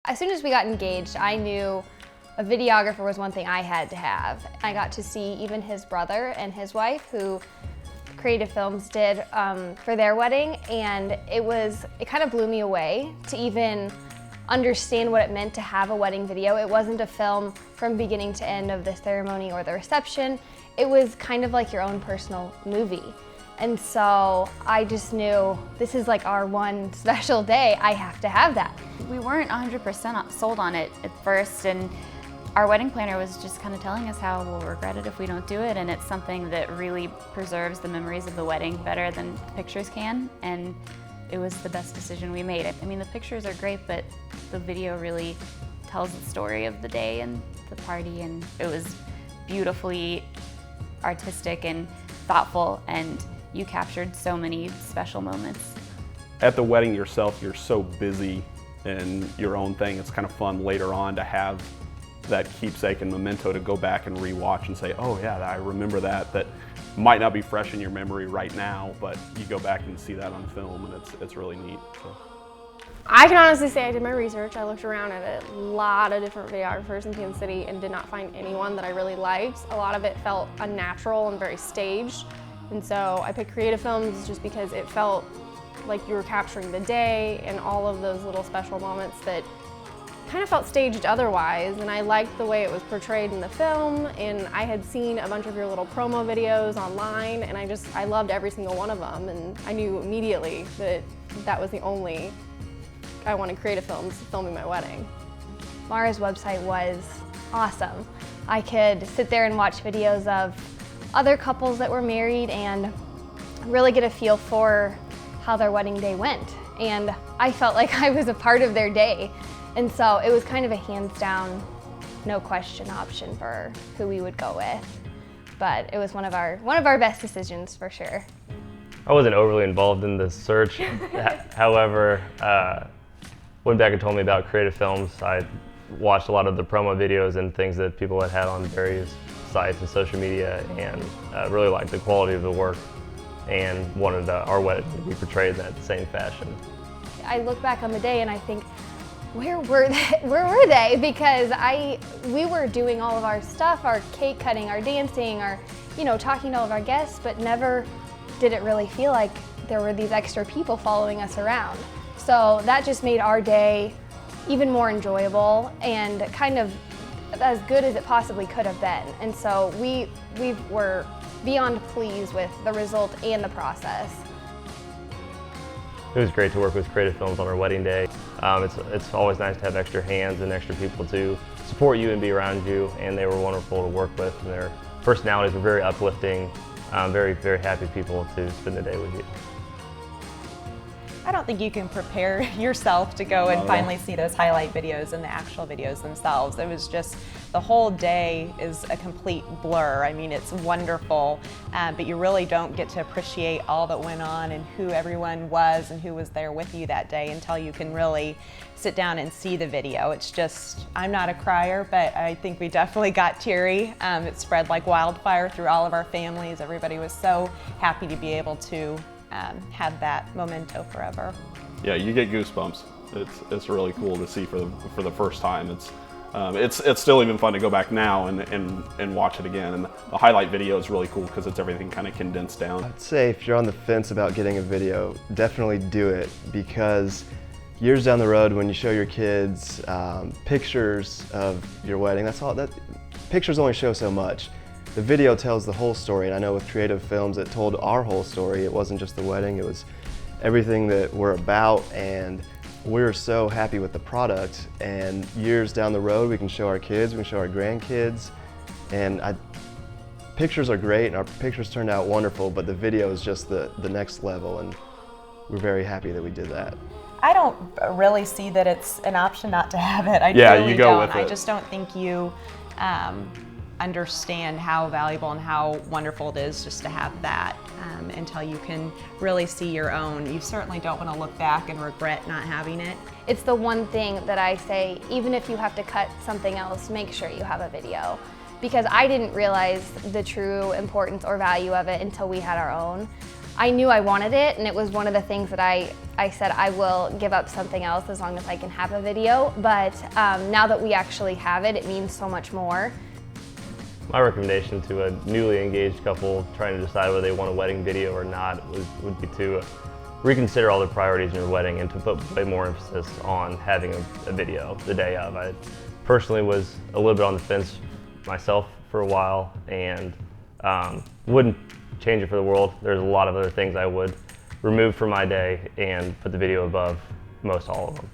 As soon as we got engaged, I knew a videographer was one thing I had to have. I got to see even his brother and his wife, who Creative Films did for their wedding, and it kind of blew me away to even understand what it meant to have a wedding video. It wasn't a film from beginning to end of the ceremony or the reception. It was kind of like your own personal movie. And so I just knew this is like our one special day. I have to have that. We weren't 100% sold on it at first, and our wedding planner was just kind of telling us how we'll regret it if we don't do it, and it's something that really preserves the memories of the wedding better than pictures can, and it was the best decision we made. I mean, the pictures are great, but the video really tells the story of the day and the party, and it was beautifully artistic and thoughtful, and you captured so many special moments. At the wedding yourself, you're so busy in your own thing. It's kind of fun later on to have that keepsake and memento to go back and rewatch and say, oh yeah, I remember that. That might not be fresh in your memory right now, but you go back and see that on film, and it's really neat. So. I can honestly say I did my research. I looked around at a lot of different videographers in Kansas City and did not find anyone that I really liked. A lot of it felt unnatural and very staged. And so I picked Creative Films just because it felt like you were capturing the day and all of those little special moments that kind of felt staged otherwise. And I liked the way it was portrayed in the film, and I had seen a bunch of your little promo videos online, and I loved every single one of them, and I knew immediately that that was the only I wanted Creative Films filming my wedding. Mara's website was awesome. I could sit there and watch videos of other couples that were married and really get a feel for how their wedding day went. And I felt like I was a part of their day. And so it was kind of a hands down, no question option for who we would go with. But it was one of our best decisions for sure. I wasn't overly involved in the search. However, when Becca told me about Creative Films, I watched a lot of the promo videos and things that people had on various sites and social media, and really liked the quality of the work and wanted our wedding to be portrayed in that same fashion. I look back on the day and I think, where were they? Because we were doing all of our stuff, our cake cutting, our dancing, our talking to all of our guests, but never did it really feel like there were these extra people following us around. So that just made our day even more enjoyable and kind of as good as it possibly could have been. And so we were beyond pleased with the result and the process. It was great to work with Creative Films on our wedding day. It's always nice to have extra hands and extra people to support you and be around you, and they were wonderful to work with, and their personalities were very uplifting, very, very happy people to spend the day with you. I don't think you can prepare yourself to go and finally see those highlight videos and the actual videos themselves. It was just, the whole day is a complete blur. I mean, it's wonderful, but you really don't get to appreciate all that went on and who everyone was and who was there with you that day until you can really sit down and see the video. It's just, I'm not a crier, but I think we definitely got teary. It spread like wildfire through all of our families. Everybody was so happy to be able to had that memento forever. Yeah, you get goosebumps. It's really cool to see for the first time. It's still even fun to go back now and watch it again. And the highlight video is really cool because it's everything kind of condensed down. I'd say if you're on the fence about getting a video, definitely do it, because years down the road when you show your kids pictures of your wedding, pictures only show so much. The video tells the whole story, and I know with Creative Films it told our whole story. It wasn't just the wedding, it was everything that we're about, and we're so happy with the product. And years down the road we can show our kids, we can show our grandkids, and pictures are great and our pictures turned out wonderful, but the video is just the next level, and we're very happy that we did that. I don't really see that it's an option not to have it. I Yeah, really you go don't. with it. I just don't think you understand how valuable and how wonderful it is just to have that until you can really see your own. You certainly don't want to look back and regret not having it. It's the one thing that I say, even if you have to cut something else, make sure you have a video. Because I didn't realize the true importance or value of it until we had our own. I knew I wanted it, and it was one of the things that I said I will give up something else as long as I can have a video, but now that we actually have it, it means so much more. My recommendation to a newly engaged couple trying to decide whether they want a wedding video or not would be to reconsider all the priorities in your wedding and to put way more emphasis on having a video the day of. I personally was a little bit on the fence myself for a while and wouldn't change it for the world. There's a lot of other things I would remove from my day and put the video above most all of them.